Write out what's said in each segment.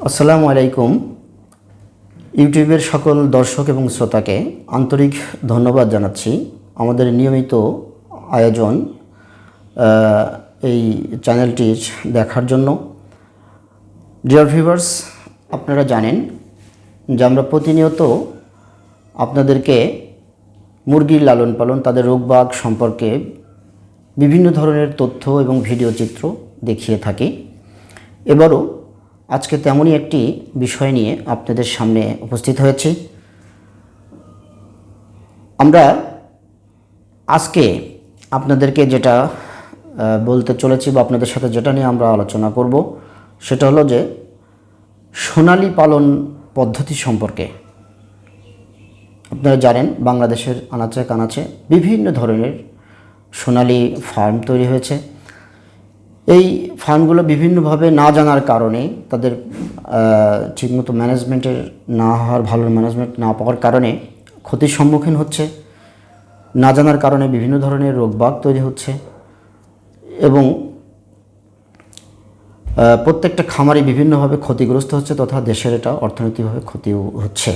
আসসালামু আলাইকুম। ইউটিউবের সকল দর্শক এবং শ্রোতাকে আন্তরিক ধন্যবাদ জানাচ্ছি আমাদের নিয়মিত আয়োজন এই চ্যানেলটির দেখার জন্য। ডিয়ার ভিউয়ার্স, আপনারা জানেন যে আমরা প্রতিনিয়ত আপনাদেরকে মুরগির লালন পালন, তাদের রোগবাগ সম্পর্কে বিভিন্ন ধরনের তথ্য এবং ভিডিও চিত্র দেখিয়ে থাকি। এবারও আজকে তেমনই একটি বিষয় নিয়ে আপনাদের সামনে উপস্থিত হয়েছি। আমরা আজকে আপনাদেরকে যেটা বলতে চলেছি বা আপনাদের সাথে যেটা নিয়ে আমরা আলোচনা করব সেটা হলো যে সোনালী পালন পদ্ধতি সম্পর্কে। আপনারা জানেন বাংলাদেশের আনাচে কানাচে বিভিন্ন ধরনের সোনালী ফার্ম তৈরি হয়েছে। এই ফার্মগুলো বিভিন্নভাবে না জানার কারণে, তাদের ঠিকমতো ম্যানেজমেন্টের না হওয়ার, ভালো ম্যানেজমেন্ট না পাওয়ার কারণে ক্ষতির সম্মুখীন হচ্ছে। না জানার কারণে বিভিন্ন ধরনের রোগবাগ তৈরি হচ্ছে এবং প্রত্যেকটা খামারই বিভিন্নভাবে ক্ষতিগ্রস্ত হচ্ছে তথা দেশের এটা অর্থনৈতিকভাবে ক্ষতিও হচ্ছে।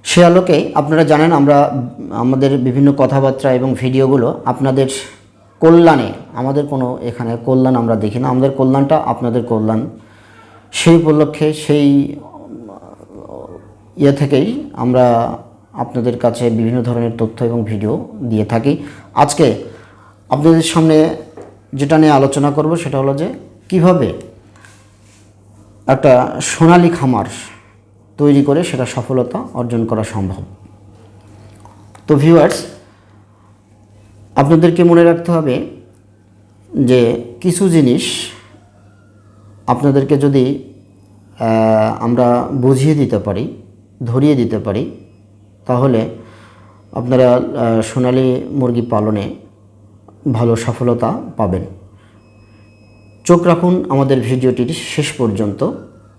সে আলোকে আপনারা জানেন আমরা আমাদের বিভিন্ন কথাবার্তা এবং ভিডিওগুলো আপনাদের কল্যাণে, আমাদের কোনো এখানে কল্যাণ আমরা দেখি না, আমাদের কল্যাণটা আপনাদের কল্যাণ। সেই উপলক্ষে সেই থেকেই আমরা আপনাদের কাছে বিভিন্ন ধরনের তথ্য এবং ভিডিও দিয়ে থাকি। আজকে আপনাদের সামনে যেটা নিয়ে আলোচনা করব সেটা হলো যে কিভাবে একটা সোনালী খামার তৈরি করে সেটা সফলতা অর্জন করা সম্ভব। তো ভিউয়ার্স, আপনাদেরকে মনে রাখতে হবে যে কিছু জিনিস আপনাদেরকে যদি আমরা বুঝিয়ে দিতে পারি, ধরিয়ে দিতে পারি, তাহলে আপনারা সোনালী মুরগি পালনে ভালো সফলতা পাবেন। চোখ রাখুন আমাদের ভিডিওটির শেষ পর্যন্ত,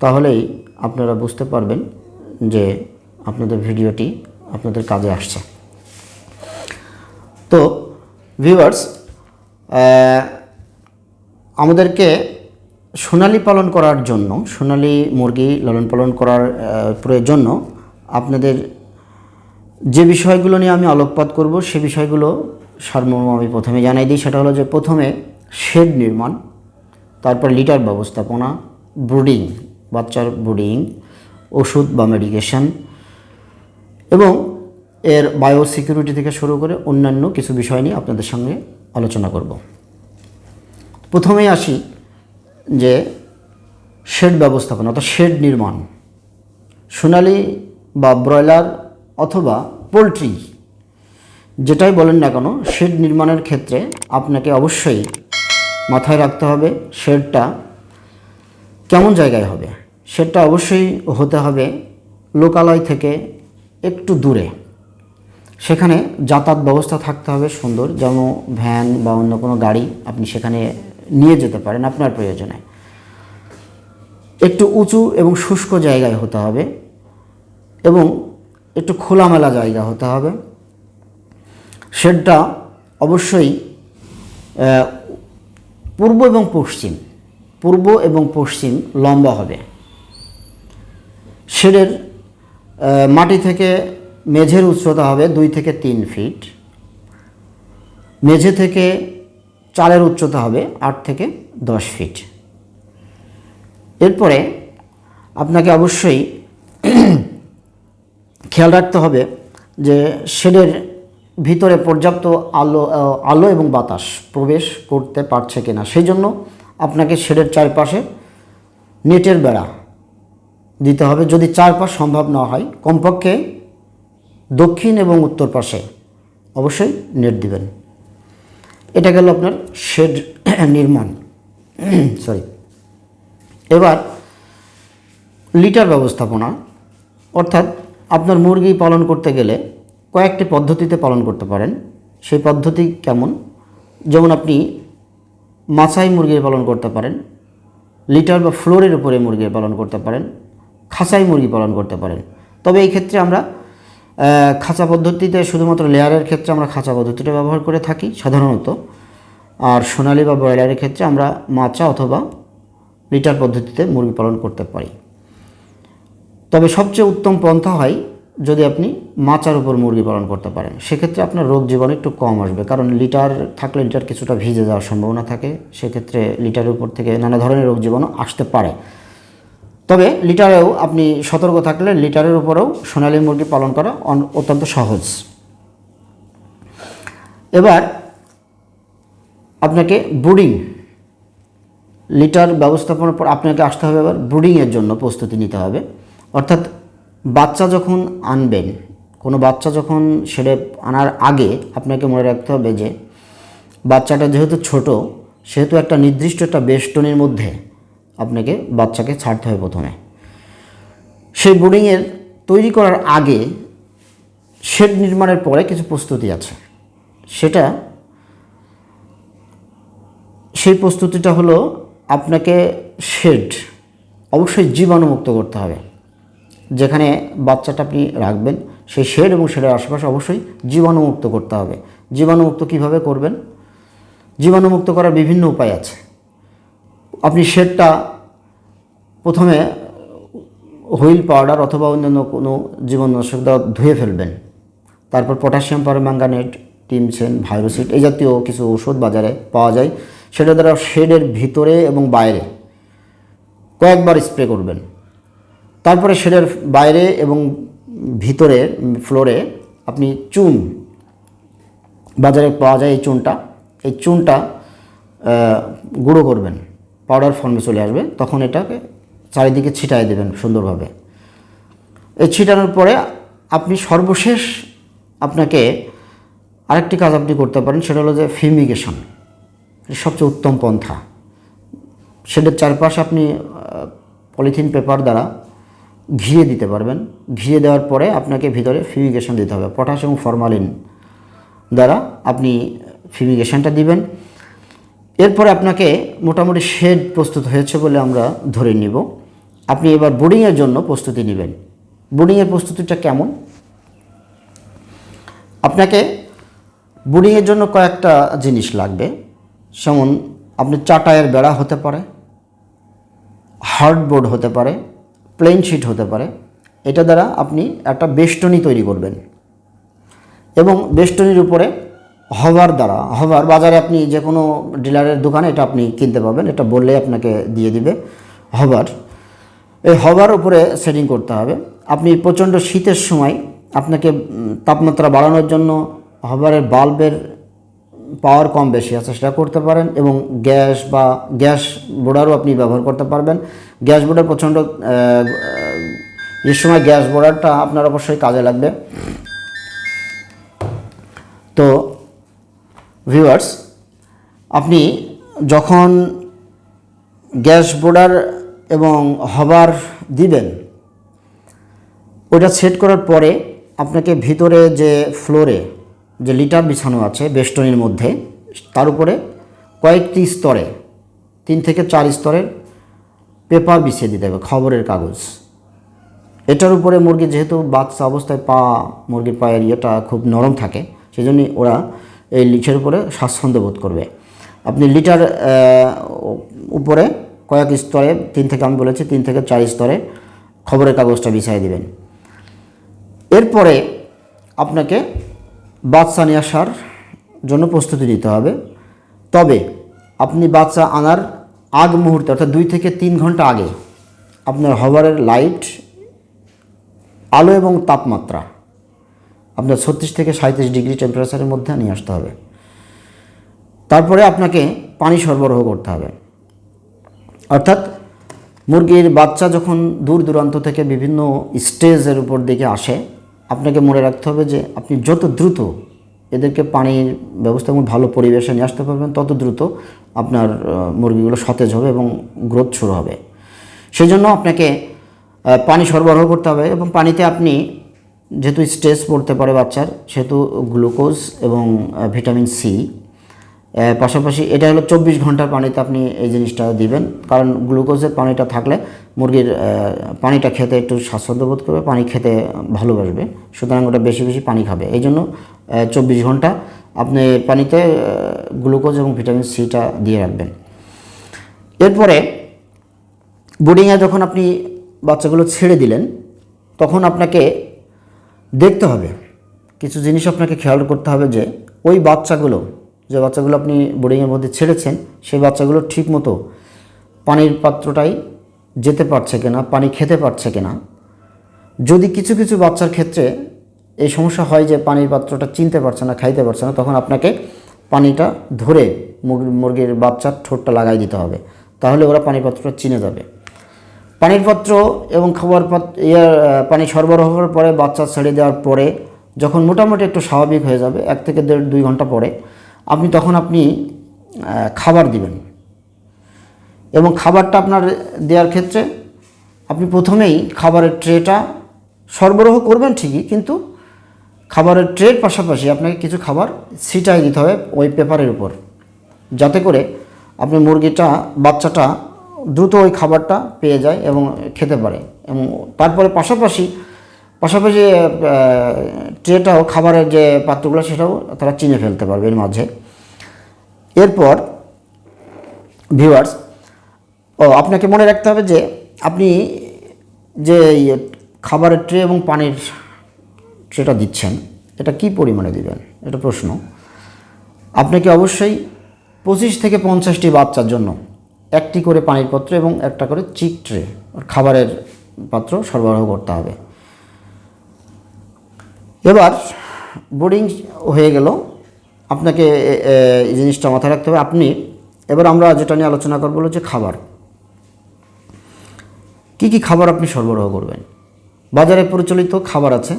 তাহলেই আপনারা বুঝতে পারবেন যে আপনাদের ভিডিওটি আপনাদের কাজে আসছে। তো ভিউয়ার্স, আমাদেরকে সোনালী পালন করার জন্য, সোনালী মুরগি লালন পালন করার জন্য আপনাদের যে বিষয়গুলো নিয়ে আমি আলোকপাত করব সে বিষয়গুলো সারমর্ম আমি প্রথমে জানাই দিই। সেটা হলো যে প্রথমে শেড নির্মাণ, তারপর লিটার ব্যবস্থাপনা, ব্রুডিং, বাচ্চার ব্রুডিং, ওষুধ বা মেডিকেশন এবং এর বায়োসিকিউরিটি থেকে শুরু করে অন্যান্য কিছু বিষয় নিয়ে আপনাদের সঙ্গে আলোচনা করব। প্রথমেই আসি যে শেড ব্যবস্থাপনা অর্থাৎ শেড নির্মাণ। সোনালী বা ব্রয়লার অথবা পোলট্রি যেটাই বলেন না কেন, শেড নির্মাণের ক্ষেত্রে আপনাকে অবশ্যই মাথায় রাখতে হবে শেডটা কেমন জায়গায় হবে। শেডটা অবশ্যই হতে হবে লোকালয় থেকে একটু দূরে। সেখানে যাতায়াত ব্যবস্থা থাকতে হবে সুন্দর, যেন ভ্যান বা অন্য কোনো গাড়ি আপনি সেখানে নিয়ে যেতে পারেন আপনার প্রয়োজনে। একটু উঁচু এবং শুষ্ক জায়গায় হতে হবে এবং একটু খোলামেলা জায়গা হতে হবে। শেডটা অবশ্যই পূর্ব এবং পশ্চিম লম্বা হবে। শেডের মাটি থেকে মেঝের উচ্চতা হবে 2 থেকে 3 ফিট। মেঝে থেকে চালের উচ্চতা হবে 8 থেকে 10 ফিট। এরপরে আপনাকে অবশ্যই খেয়াল রাখতে হবে যে শেডের ভিতরে পর্যাপ্ত আলো এবং বাতাস প্রবেশ করতে পারছে কিনা। সেই জন্য আপনাকে শেডের চারপাশে নেটের বেড়া দিতে হবে। যদি চারপাশ সম্ভব না হয়, কমপক্ষে দক্ষিণ এবং উত্তর পাশে অবশ্যই নেট দিবেন। এটা গেল আপনার শেড নির্মাণ। এবার লিটার ব্যবস্থাপনা, অর্থাৎ আপনার মুরগি পালন করতে গেলে কয়েকটি পদ্ধতিতে পালন করতে পারেন। সেই পদ্ধতি কেমন? যেমন আপনি মাচাই মুরগির পালন করতে পারেন, লিটার বা ফ্লোরের উপরে মুরগির পালন করতে পারেন, খাঁচাই মুরগি পালন করতে পারেন। তবে এই ক্ষেত্রে আমরা খাঁচা পদ্ধতিতে, শুধুমাত্র লেয়ারের ক্ষেত্রে আমরা খাঁচা পদ্ধতিটা ব্যবহার করে থাকি সাধারণত। আর সোনালী বা ব্রয়লারের ক্ষেত্রে আমরা মাচা অথবা লিটার পদ্ধতিতে মুরগি পালন করতে পারি। তবে সবচেয়ে উত্তম পন্থা হয় যদি আপনি মাচার উপর মুরগি পালন করতে পারেন। সেক্ষেত্রে আপনার রোগ জীবাণু একটু কম আসবে, কারণ লিটার থাকলে লিটার কিছুটা ভিজে যাওয়ার সম্ভাবনা থাকে। সেক্ষেত্রে লিটারের উপর থেকে নানা ধরনের রোগ জীবাণু আসতে পারে। তবে লিটারেও আপনি সতর্ক থাকলে লিটারের উপরেও সোনালী মুরগি পালন করা অত্যন্ত সহজ। এবার আপনাকে ব্রুডিং লিটার ব্যবস্থাপনার পর আপনাকে আসতে হবে এবার ব্রুডিংয়ের জন্য প্রস্তুতি নিতে হবে। অর্থাৎ বাচ্চা যখন আনবেন, কোনো বাচ্চা যখন সেরে আনার আগে আপনাকে মনে রাখতে হবে যে বাচ্চাটা যেহেতু ছোট, সেহেতু একটা নির্দিষ্ট একটা বেষ্টনীর মধ্যে আপনাকে বাচ্চাকে ছাড়তে হবে প্রথমে। সেই ব্রুডিংয়ের তৈরি করার আগে শেড নির্মাণের পরে কিছু প্রস্তুতি আছে। সেই প্রস্তুতিটা হলো আপনাকে শেড অবশ্যই জীবাণুমুক্ত করতে হবে। যেখানে বাচ্চাটা আপনি রাখবেন সেই শেড এবং শেডের আশেপাশে অবশ্যই জীবাণুমুক্ত করতে হবে। জীবাণুমুক্ত কিভাবে করবেন? জীবাণুমুক্ত করার বিভিন্ন উপায় আছে। আপনি শেডটা প্রথমে হুইল পাউডার অথবা অন্যান্য কোনো জীবাণুনাশক দ্বারা ধুয়ে ফেলবেন। তারপর পটাশিয়াম পারম্যাঙ্গানেট, টিমসেন, ভাইরোসিড এই জাতীয় কিছু ওষুধ বাজারে পাওয়া যায়, সেটা দ্বারা শেডের ভিতরে এবং বাইরে কয়েকবার স্প্রে করবেন। তারপরে শেডের বাইরে এবং ভিতরে ফ্লোরে আপনি চুন, বাজারে পাওয়া যায় এই চুনটা গুঁড়ো করবেন, পাউডার ফর্মে চলে আসবে, তখন এটাকে চারিদিকে ছিটাই দেবেন সুন্দরভাবে। এই ছিটানোর পরে আপনি সর্বশেষ আপনাকে আরেকটি কাজ আপনি করতে পারেন, সেটা হলো যে ফিউমিগেশন। সবচেয়ে উত্তম পন্থা। শেডের চারপাশে আপনি পলিথিন পেপার দ্বারা ঘিরে দিতে পারবেন। ঘিরে দেওয়ার পরে আপনাকে ভিতরে ফিউমিগেশন দিতে হবে। পটাশ এবং ফরমালিন দ্বারা আপনি ফিউমিগেশনটা দিবেন। এরপরে আপনাকে মোটামুটি শেড প্রস্তুত হয়েছে বলে আমরা ধরে নিব। আপনি এবার ব্রুডিংয়ের জন্য প্রস্তুতি নেবেন। ব্রুডিংয়ের প্রস্তুতিটা কেমন? আপনাকে ব্রুডিংয়ের জন্য কয়েকটা জিনিস লাগবে। যেমন আপনি চাটাইয়ের বেড়া হতে পারে, হার্ডবোর্ড হতে পারে, প্লেন শিট হতে পারে। এটা দ্বারা আপনি একটা বেষ্টনী তৈরি করবেন এবং বেষ্টনীর উপরে হভার বাজারে আপনি যে কোনো ডিলারের দোকানে এটা আপনি কিনতে পাবেন। এটা বললে আপনাকে দিয়ে দিবে হভার। এই হভার উপরে সেটিং করতে হবে। আপনি প্রচণ্ড শীতের সময় আপনাকে তাপমাত্রা বাড়ানোর জন্য হভারের বাল্বের পাওয়ার কম বেশি আছে সেটা করতে পারেন, এবং গ্যাস বোর্ডারও আপনি ব্যবহার করতে পারবেন। গ্যাস বোর্ডার প্রচণ্ড এই সময় গ্যাস বোর্ডারটা আপনার অবশ্যই কাজে লাগবে। তো ভিউয়ার্স, আপনি যখন গ্যাস বোর্ডার এবং হভার দিবেন, ওটা সেট করার পরে আপনাকে ভিতরে যে ফ্লোরে যে লিটার বিছানো আছে বেষ্টনীর মধ্যে, তার উপরে কয়েকটি স্তরে 3 থেকে 4 স্তরের পেপার বিছিয়ে দিতে হবে, খবরের কাগজ। এটার উপরে মুরগি যেহেতু বাচ্চা অবস্থায় মুরগির পায়ের ইয়েটা খুব নরম থাকে, সেই জন্যই ওরা এই লিচের উপরে স্বাচ্ছন্দ্য বোধ করবে। আপনি লিটার উপরে কয়েক স্তরে 3 থেকে 4 স্তরে খবরের কাগজটা বিছিয়ে দিবেন। এরপরে আপনাকে বাচ্চা নিয়ে আসার জন্য প্রস্তুতি নিতে হবে। তবে আপনি বাচ্চা আনার আগ মুহূর্তে অর্থাৎ 2 থেকে 3 ঘন্টা আগে আপনার হভারের লাইট, আলো এবং তাপমাত্রা আপনার 36 থেকে 37 ডিগ্রি টেম্পারেচারের মধ্যে নিয়ে আসতে হবে। তারপরে আপনাকে পানি সরবরাহ করতে হবে। অর্থাৎ মুরগির বাচ্চা যখন দূর দূরান্ত থেকে বিভিন্ন স্টেজের উপর দিকে আসে, আপনাকে মনে রাখতে হবে যে আপনি যত দ্রুত এদেরকে পানির ব্যবস্থা এবং ভালো পরিবেশে নিয়ে আসতে পারবেন, তত দ্রুত আপনার মুরগিগুলো সতেজ হবে এবং গ্রোথ শুরু হবে। সেই জন্য আপনাকে পানি সরবরাহ করতে হবে। এবং পানিতে আপনি যেহেতু স্ট্রেস পড়তে পারে বাচ্চার, সেহেতু গ্লুকোজ এবং ভিটামিন সি, পাশাপাশি এটা হলো 24 ঘন্টার পানিতে আপনি এই জিনিসটা দিবেন। কারণ গ্লুকোজের পানিটা থাকলে মুরগির পানিটা খেতে একটু স্বাচ্ছন্দ্য বোধ করবে, পানি খেতে ভালোবাসবে, সুতরাং ওটা বেশি বেশি পানি খাবে। এই জন্য 24 ঘন্টা আপনি পানিতে গ্লুকোজ এবং ভিটামিন সিটা দিয়ে রাখবেন। এরপরে ব্রুডিংয়ে যখন আপনি বাচ্চাগুলো ছেড়ে দিলেন, তখন আপনাকে দেখতে হবে, কিছু জিনিস আপনাকে খেয়াল করতে হবে যে ওই বাচ্চাগুলো, যে বাচ্চাগুলো আপনি বোর্ডিংয়ের মধ্যে ছেড়েছেন, সেই বাচ্চাগুলো ঠিকমতো পানির পাত্রটাই যেতে পারছে কিনা, পানি খেতে পারছে কিনা। যদি কিছু কিছু বাচ্চার ক্ষেত্রে এই সমস্যা হয় যে পানির পাত্রটা চিনতে পারছে না, খাইতে পারছে না, তখন আপনাকে পানিটা ধরে মুরগির বাচ্চার ঠোঁটটা লাগাই দিতে হবে, তাহলে ওরা পানির পাত্রটা চিনে যাবে। পানির পাত্র এবং খাবার পানি সরবরাহ করার পরে বাচ্চা ছেড়ে দেওয়ার পরে যখন মোটামুটি একটু স্বাভাবিক হয়ে যাবে, 1 থেকে 1.5-2 ঘন্টা পরে তখন আপনি খাবার দিবেন। এবং খাবারটা আপনার দেওয়ার ক্ষেত্রে আপনি প্রথমেই খাবারের ট্রেটা সরবরাহ করবেন ঠিকই, কিন্তু খাবারের ট্রের পাশাপাশি আপনাকে কিছু খাবার ছিটাই দিতে হবে ওই পেপারের উপর, যাতে করে আপনি বাচ্চাটা দ্রুত ওই খাবারটা পেয়ে যায় এবং খেতে পারে। এবং তারপরে পাশাপাশি ট্রেটাও, খাবারের যে পাত্রগুলো সেটাও তারা চিনে ফেলতে পারবে এর মাঝে। এরপর ভিউয়ার্স, আপনাকে মনে রাখতে হবে যে আপনি যে খাবারের ট্রে এবং পানির ট্রেটা দিচ্ছেন, এটা কি পরিমাণে দিবেন, এটা প্রশ্ন। আপনাকে অবশ্যই 25 থেকে 50টি বাচ্চার জন্য 1টি করে পানির পাত্র এবং 1টা করে চিক ট্রে খাবারের পাত্র সরবরাহ করতে হবে। এবার বোর্ডিং হয়ে গেল, আপনাকে এই জিনিসটা মাথায় রাখতে হবে। এবার আমরা যেটা নিয়ে আলোচনা করবো যে খাবার, কি কি খাবার আপনি সরবরাহ করবেন। বাজারে প্রচলিত খাবার আছে,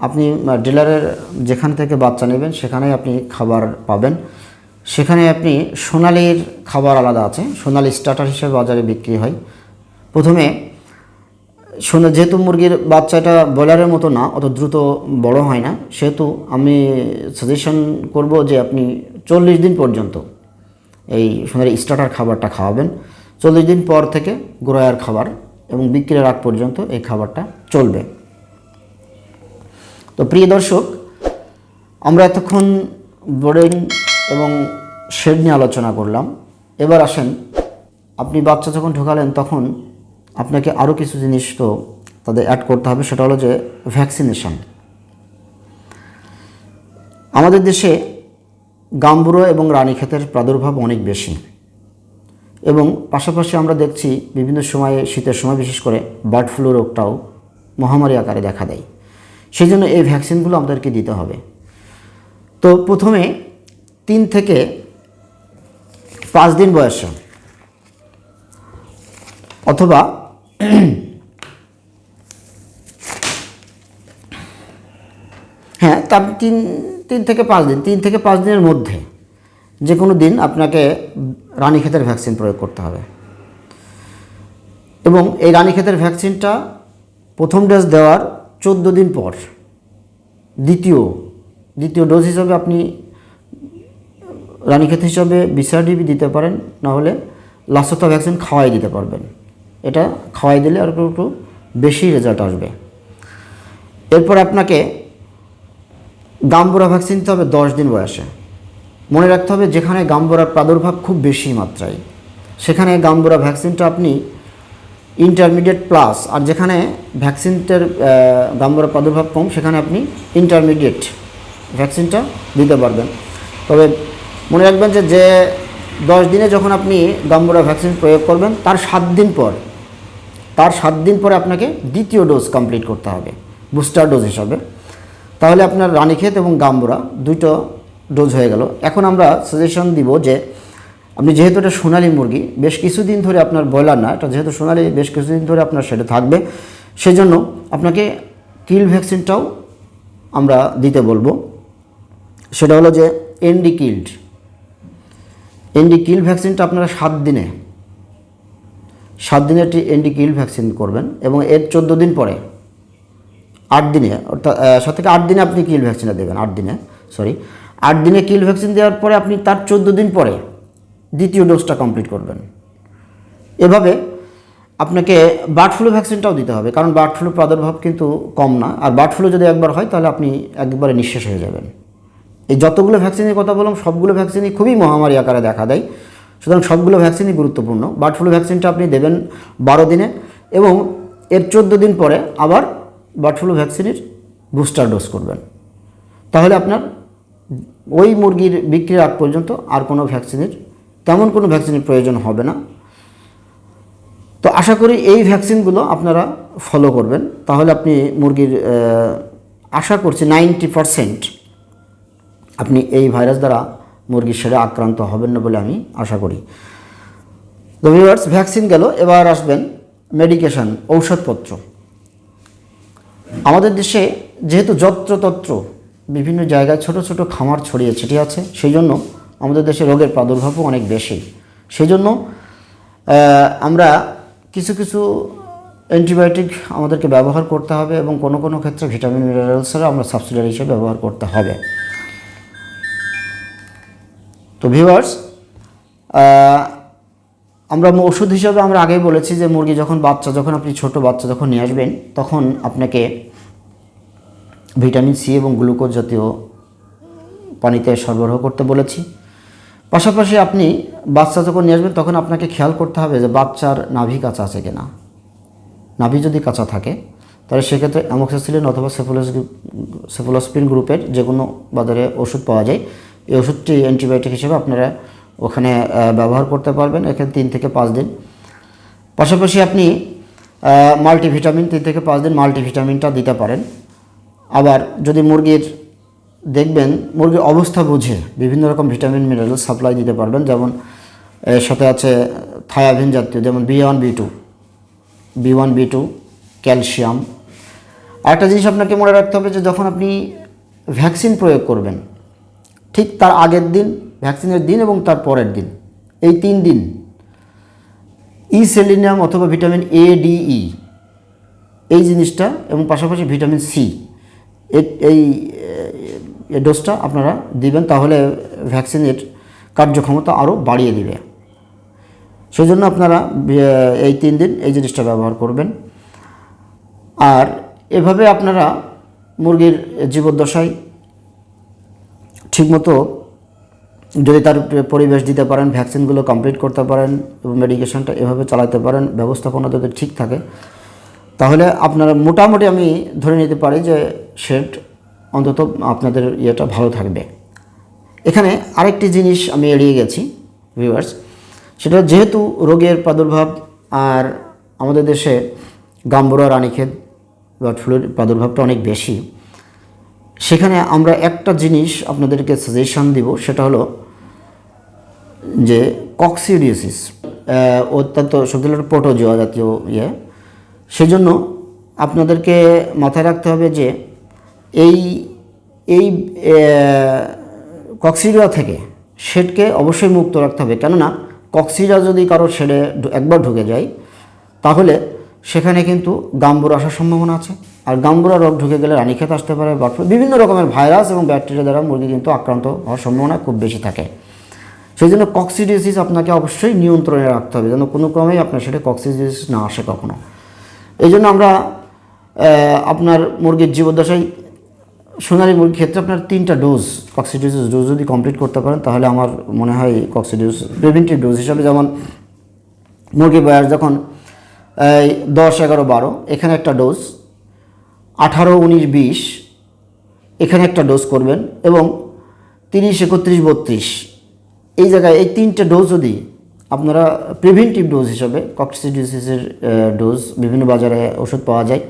আপনি ডিলারের যেখান থেকে বাচ্চা নেবেন সেখানেই আপনি খাবার পাবেন। সেখানে আপনি সোনালির খাবার আলাদা আছে, সোনালি স্টার্টার হিসেবে বাজারে বিক্রি হয়। প্রথমে যেহেতু মুরগির বাচ্চাটা ব্রয়লারের মতো না, অত দ্রুত বড় হয় না, সেহেতু আমি সাজেশন করব যে আপনি 40 দিন পর্যন্ত এই সোনালি স্টার্টার খাবারটা খাওয়াবেন। 40 দিন পর থেকে গ্রোয়ার খাবার এবং বিক্রির আগ পর্যন্ত এই খাবারটা চলবে। তো প্রিয় দর্শক, আমরা এতক্ষণ বোর্ডিং এবং শেড নিয়ে আলোচনা করলাম। এবার আসেন, আপনি বাচ্চা যখন ঢোকালেন তখন আপনাকে আরও কিছু জিনিস তো তাদের অ্যাড করতে হবে, সেটা হলো যে ভ্যাকসিনেশন। আমাদের দেশে গাম্বুরো এবং রানীক্ষেতের প্রাদুর্ভাব অনেক বেশি, এবং পাশাপাশি আমরা দেখছি বিভিন্ন সময়ে, শীতের সময় বিশেষ করে বার্ড ফ্লু রোগটাও মহামারী আকারে দেখা দেয়। সেই জন্য এই ভ্যাকসিনগুলো আমাদেরকে দিতে হবে। তো প্রথমে 3 থেকে 5 দিন বয়সে, অথবা তার 3 থেকে 5 দিনের মধ্যে যে কোনো দিন আপনাকে রানীক্ষেতের ভ্যাকসিন প্রয়োগ করতে হবে। এবং এই রানীক্ষেতের ভ্যাকসিনটা প্রথম ডোজ দেওয়ার 14 দিন পর দ্বিতীয় ডোজ হিসাবে আপনি রানীক্ষেত হিসাবে BCRDB দিতে পারেন, নাহলে লাসোতা ভ্যাকসিন খাওয়াই দিতে পারবেন। এটা খাওয়াই দিলে আর একটু বেশি রেজাল্ট আসবে। এরপর আপনাকে গাম্বুরা ভ্যাকসিন দিতে হবে 10 দিন বয়সে। মনে রাখতে হবে, যেখানে গাম্বুরার প্রাদুর্ভাব খুব বেশি মাত্রায় সেখানে গাম্বুরা ভ্যাকসিনটা আপনি ইন্টারমিডিয়েট প্লাস, আর যেখানে ভ্যাকসিনটার গাম্বুরা প্রাদুর্ভাব কম সেখানে আপনি ইন্টারমিডিয়েট ভ্যাকসিনটা দিতে পারবেন। তবে মনে রাখবেন যে 10 দিনে যখন আপনি গাম্বুরা ভ্যাকসিন প্রয়োগ করবেন তার 7 দিন পরে আপনাকে দ্বিতীয় ডোজ কমপ্লিট করতে হবে বুস্টার ডোজ হিসাবে। তাহলে আপনার রানীক্ষেত এবং গাম্বুরা 2টো ডোজ হয়ে গেল। এখন আমরা সাজেশন দিব যে আপনি যেহেতু এটা সোনালি মুরগি, বেশ কিছুদিন ধরে আপনার ব্রয়লার না, এটা যেহেতু সোনালি বেশ কিছুদিন ধরে আপনার সেটা থাকবে, সেজন্য আপনাকে কিল ভ্যাকসিনটাও আমরা দিতে বলবো। সেটা হলো যে এনডি কিল ভ্যাকসিনটা আপনারা 7 দিনে একটি এনডি কিল ভ্যাকসিন করবেন, এবং এর 14 দিন পরে 8 দিনে, অর্থাৎ 7 থেকে 8 দিনে আপনি কিল ভ্যাকসিনটা দেবেন। 8 দিনে কিল ভ্যাকসিন দেওয়ার পরে আপনি তার 14 দিন পরে দ্বিতীয় ডোজটা কমপ্লিট করবেন। এভাবে আপনাকে বার্ড ফ্লু ভ্যাকসিনটাও দিতে হবে, কারণ বার্ড ফ্লু প্রাদুর্ভাব কিন্তু কম না, আর বার্ড ফ্লু যদি একবার হয় তাহলে আপনি একবারে নিঃশেষ হয়ে যাবেন। এই যতগুলো ভ্যাকসিনের কথা বললাম সবগুলো ভ্যাকসিনই খুবই মহামারী আকারে দেখা দেয়, সুতরাং সবগুলো ভ্যাকসিনই গুরুত্বপূর্ণ। বার্ড ফ্লু ভ্যাকসিনটা আপনি দেবেন 12 দিনে, এবং এর 14 দিন পরে আবার বার্ড ফ্লু ভ্যাকসিনের বুস্টার ডোজ করবেন। তাহলে আপনার ওই মুরগির বিক্রির আগ পর্যন্ত আর কোনো ভ্যাকসিনের তেমন কোনো ভ্যাকসিনের প্রয়োজন হবে না। তো আশা করি এই ভ্যাকসিনগুলো আপনারা ফলো করবেন, তাহলে আপনি মুরগির আশা করছি 90% আপনি এই ভাইরাস দ্বারা মুরগির সেরে আক্রান্ত হবেন না বলে আমি আশা করি। তো ভিউয়ার্স, ভ্যাকসিন গেল, এবার আসবেন মেডিকেশন, ঔষধপত্র। আমাদের দেশে যেহেতু যত্রতত্র বিভিন্ন জায়গায় ছোট ছোট খামার ছড়িয়ে ছিটিয়ে আছে, সেই জন্য আমাদের দেশে রোগের প্রাদুর্ভাবও অনেক বেশি। সেই জন্য আমরা কিছু কিছু অ্যান্টিবায়োটিক আমাদেরকে ব্যবহার করতে হবে এবং কোনো কোনো ক্ষেত্রে ভিটামিন মিনারেলসের আমরা সাবসিডিয়ারি হিসেবে ব্যবহার করতে হবে। তো ভিউয়ার্স, আমরা ওষুধ হিসাবে আমরা আগেই বলেছি যে মুরগি যখন আপনি ছোট বাচ্চা যখন নিয়ে আসবেন, তখন আপনাকে ভিটামিন সি এবং গ্লুকোজ জাতীয় পানিতে সরবরাহ করতে বলেছি। পাশাপাশি আপনি বাচ্চা যখন নিয়ে আসবেন তখন আপনাকে খেয়াল করতে হবে যে বাচ্চার নাভি কাঁচা আছে কিনা। নাভি যদি কাঁচা থাকে তাহলে সেক্ষেত্রে অ্যামোক্সিসিলিন অথবা সেফোলোস্পিন গ্রুপের যে কোনো বাজারে ওষুধ পাওয়া যায়, এই ওষুধটি অ্যান্টিবায়োটিক হিসেবে আপনারা ওখানে ব্যবহার করতে পারবেন এখানে 3 থেকে 5 দিন। পাশাপাশি আপনি মাল্টিভিটামিন 3 থেকে 5 দিন মাল্টিভিটামিনটা দিতে পারেন। আবার যদি মুরগির অবস্থা বুঝে বিভিন্ন রকম ভিটামিন মিনারেল সাপ্লাই দিতে পারবেন, যেমন এর সাথে আছে থায়াবিন জাতীয়, যেমন B1 B2 ক্যালসিয়াম। আরেকটা জিনিস আপনাকে মনে রাখতে হবে যে যখন আপনি ভ্যাকসিন প্রয়োগ করবেন ঠিক তার আগের দিন, ভ্যাকসিনের দিন এবং তার পরের দিন, এই 3 দিন সেলিনিয়াম অথবা ভিটামিন ADE এই জিনিসটা এবং পাশাপাশি ভিটামিন সি এই ডোজটা আপনারা দিবেন, তাহলে ভ্যাকসিনের কার্যক্ষমতা আরও বাড়িয়ে দিবে। সেই জন্য আপনারা এই 3 দিন এই জিনিসটা ব্যবহার করবেন। আর এভাবে আপনারা মুরগির জীবদ্দশায় ঠিকমতো যদি তার পরিবেশ দিতে পারেন, ভ্যাকসিনগুলো কমপ্লিট করতে পারেন এবং মেডিকেশনটা এভাবে চালাতে পারেন, ব্যবস্থাপনা যদি ঠিক থাকে, তাহলে আপনারা মোটামুটি আমি ধরে নিতে পারি যে শেড অন্তত আপনাদের ইয়েটা ভালো থাকবে। এখানে আরেকটি জিনিস আমি এড়িয়ে গেছি ভিউয়ার্স, সেটা যেহেতু রোগের প্রাদুর্ভাব আর আমাদের দেশে গাম্বুরা রানীক্ষেত বার্ড ফ্লুর প্রাদুর্ভাবটা অনেক বেশি, সেখানে আমরা একটা জিনিস আপনাদেরকে সাজেশন দিব, সেটা হলো যে কক্সিডিওসিস অত্যন্ত শক্তিশালী প্রোটোজোয়া জাতীয় সেই জন্য আপনাদেরকে মাথায় রাখতে হবে যে এই কক্সিডিয়া থেকে শেডকে অবশ্যই মুক্ত রাখতে হবে। কেননা কক্সিডিয়া যদি কারো শেডে একবার ঢুকে যায় তাহলে সেখানে কিন্তু গাম্বুরা আসার সম্ভাবনা আছে। আর গাম্বুরা রোগ ঢুকে গেলে রানীক্ষেত আসতে পারে, বিভিন্ন রকমের ভাইরাস এবং ব্যাকটেরিয়া দ্বারা মুরগি কিন্তু আক্রান্ত হওয়ার সম্ভাবনা খুব বেশি থাকে। সেই জন্য কক্সিডিওসিস আপনাকে অবশ্যই নিয়ন্ত্রণে রাখতে হবে, যেন কোনো ক্রমেই আপনার সেটা কক্সিডিওসিস না আসে কখনো। এই জন্য আমরা আপনার মুরগির জীবদ্দশায় সোনালী মুরগির ক্ষেত্রে আপনার 3টা ডোজ কক্সিডিওসিস ডোজ যদি কমপ্লিট করতে পারেন, তাহলে আমার মনে হয় কক্সিডিওসিস প্রিভেন্টিভ ডোজ হিসাবে, যেমন মুরগির বয়স যখন 10, 11, 12 এখানে একটা ডোজ, 18, 19, 20 এখানে একটা ডোজ করবেন, এবং 30, 31, 32 এই জায়গায় এই 3টে ডোজ যদি আপনারা প্রিভেন্টিভ ডোজ হিসাবে, কক্সিডিওসিসের ডোজ বিভিন্ন বাজারে ওষুধ পাওয়া যায়,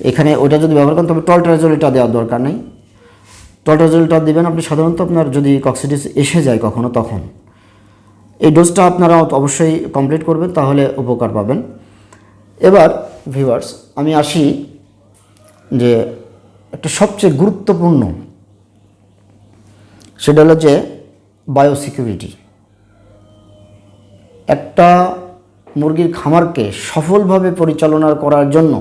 এখানে ওটা যদি ব্যবহার করেন, তবে টলট্রাজোলটা দেওয়ার দরকার নেই। টলট্রাজোলটা দেবেন আপনি সাধারণত আপনার যদি কক্সিডিওসিস এসে যায় কখনো, তখন এই ডোজটা আপনারা অবশ্যই কমপ্লিট করবেন, তাহলে উপকার পাবেন। এবার ভিউয়ার্স, আমি আসি যে একটা সবচেয়ে গুরুত্বপূর্ণ, সেটা হলো যে বায়োসিকিউরিটি। একটা মুরগির খামারকে সফলভাবে পরিচালনা করার জন্য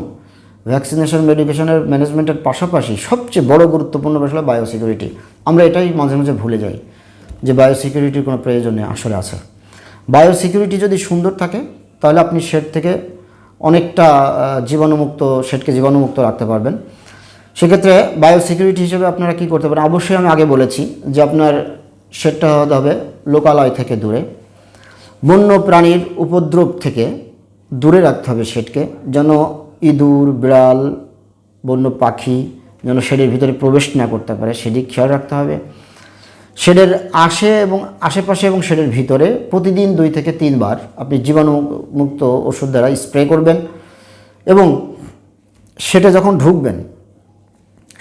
ভ্যাকসিনেশন, মেডিকেশনের ম্যানেজমেন্টের পাশাপাশি সবচেয়ে বড় গুরুত্বপূর্ণ বিষয় বায়োসিকিউরিটি। আমরা এটাই মাঝে মাঝে ভুলে যাই যে বায়োসিকিউরিটির কোনো প্রয়োজন আসলে আছে। বায়োসিকিউরিটি যদি সুন্দর থাকে তাহলে আপনি শেড থেকে অনেকটা শেডকে জীবাণুমুক্ত রাখতে পারবেন। সেক্ষেত্রে বায়োসিকিউরিটি হিসেবে আপনারা কী করতে পারেন, অবশ্যই আমি আগে বলেছি যে আপনার শেডটা হতে হবে লোকালয় থেকে দূরে, বন্য প্রাণীর উপদ্রব থেকে দূরে রাখতে হবে শেডকে, যেন ইঁদুর, বিড়াল বন্য পাখি যেন শেডের ভিতরে প্রবেশ না করতে পারে সেদিক খেয়াল রাখতে হবে। শেডের আশেপাশে এবং শেডের ভিতরে প্রতিদিন 2 থেকে 3 বার আপনি জীবাণুমুক্ত ওষুধ দ্বারা স্প্রে করবেন। এবং সেটা যখন ঢুকবেন,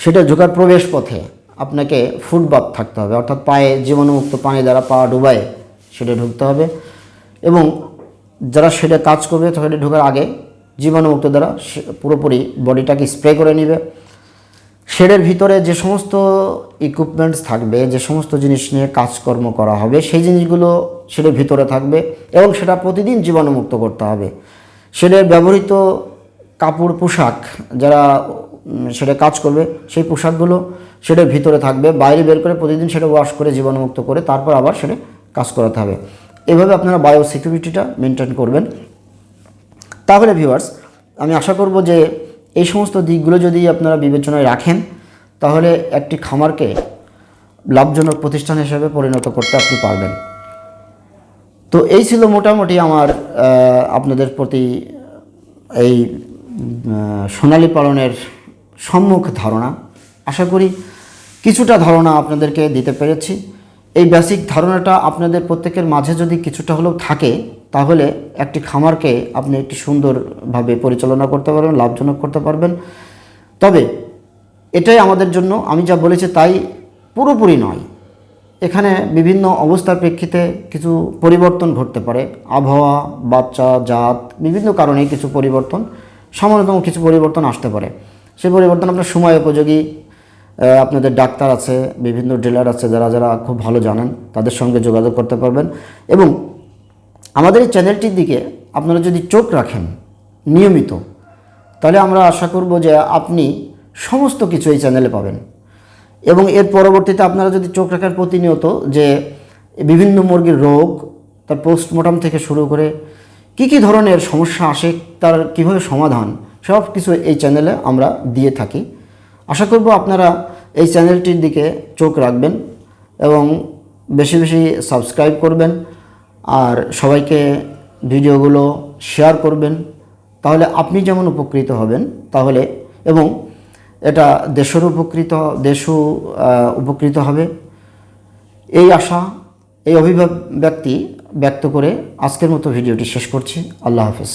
সেটা ঢোকার প্রবেশ পথে আপনাকে ফুটবাথ থাকতে হবে, অর্থাৎ পায়ে জীবাণুমুক্ত পানি দ্বারা পা ডুবায়ে সেটা ঢুকতে হবে। এবং যারা সেটা কাজ করবে সেটা ঢোকার আগে জীবাণুমুক্ত দ্বারা পুরোপুরি বডিটাকে স্প্রে করে নেবে। শেডের ভিতরে যে সমস্ত ইকুইপমেন্টস থাকবে, যে সমস্ত জিনিস নিয়ে কাজকর্ম করা হবে, সেই জিনিসগুলো শেডের ভিতরে থাকবে এবং সেটা প্রতিদিন জীবাণুমুক্ত করতে হবে। শেডের ব্যবহৃত কাপড় পোশাক যারা সেটা কাজ করবে সেই পোশাকগুলো শেডের ভিতরে থাকবে, বাইরে বের করে প্রতিদিন সেটা ওয়াশ করে জীবাণুমুক্ত করে তারপর আবার সেটা কাজ করাতে হবে। এভাবে আপনারা বায়োসিকিউরিটিটা মেনটেন করবেন। তাহলে ভিউয়ার্স, আমি আশা করব যে এই সমস্ত দিকগুলো যদি আপনারা বিবেচনায় রাখেন তাহলে একটি খামারকে লাভজনক প্রতিষ্ঠান হিসেবে পরিণত করতে আপনি পারবেন। তো এই ছিল মোটামুটি আমার আপনাদের প্রতি এই সোনালী পালনের সম্মুখ ধারণা। আশা করি কিছুটা ধারণা আপনাদেরকে দিতে পেরেছি। এই বেসিক ধারণাটা আপনাদের প্রত্যেকের মাঝে যদি কিছুটা হলেও থাকে তাহলে একটি খামারকে আপনি একটি সুন্দরভাবে পরিচালনা করতে পারবেন, লাভজনক করতে পারবেন। তবে এটাই আমাদের জন্য, আমি যা বলেছি তাই পুরোপুরি নয়। এখানে বিভিন্ন অবস্থার প্রেক্ষিতে কিছু পরিবর্তন ঘটতে পারে, আবহাওয়া, বাচ্চা, জাত, বিভিন্ন কারণে কিছু পরিবর্তন, সামান্যতম কিছু পরিবর্তন আসতে পারে। সেই পরিবর্তন আপনার সময় উপযোগী আপনাদের ডাক্তার আছে, বিভিন্ন ডিলার আছে যারা খুব ভালো জানেন, তাদের সঙ্গে যোগাযোগ করতে পারবেন। এবং আমাদের এই চ্যানেলটির দিকে আপনারা যদি চোখ রাখেন নিয়মিত, তাহলে আমরা আশা করব যে আপনি সমস্ত কিছু এই চ্যানেলে পাবেন। এবং এর পরবর্তীতে আপনারা যদি চোখ রাখার প্রতিনিয়ত যে বিভিন্ন মুরগির রোগ, তার পোস্টমর্টম থেকে শুরু করে কী ধরনের সমস্যা আসে, তার কীভাবে সমাধান, সব কিছু এই চ্যানেলে আমরা দিয়ে থাকি। আশা করব আপনারা এই চ্যানেলটির দিকে চোখ রাখবেন এবং বেশি বেশি সাবস্ক্রাইব করবেন আর সবাইকে ভিডিওগুলো শেয়ার করবেন। তাহলে আপনি যেমন উপকৃত হবেন তাহলে, এবং এটা দেশও উপকৃত হবে, এই আশা, এই অভিব্যক্তি ব্যক্ত করে আজকের মতো ভিডিওটি শেষ করছি। আল্লাহ হাফেজ।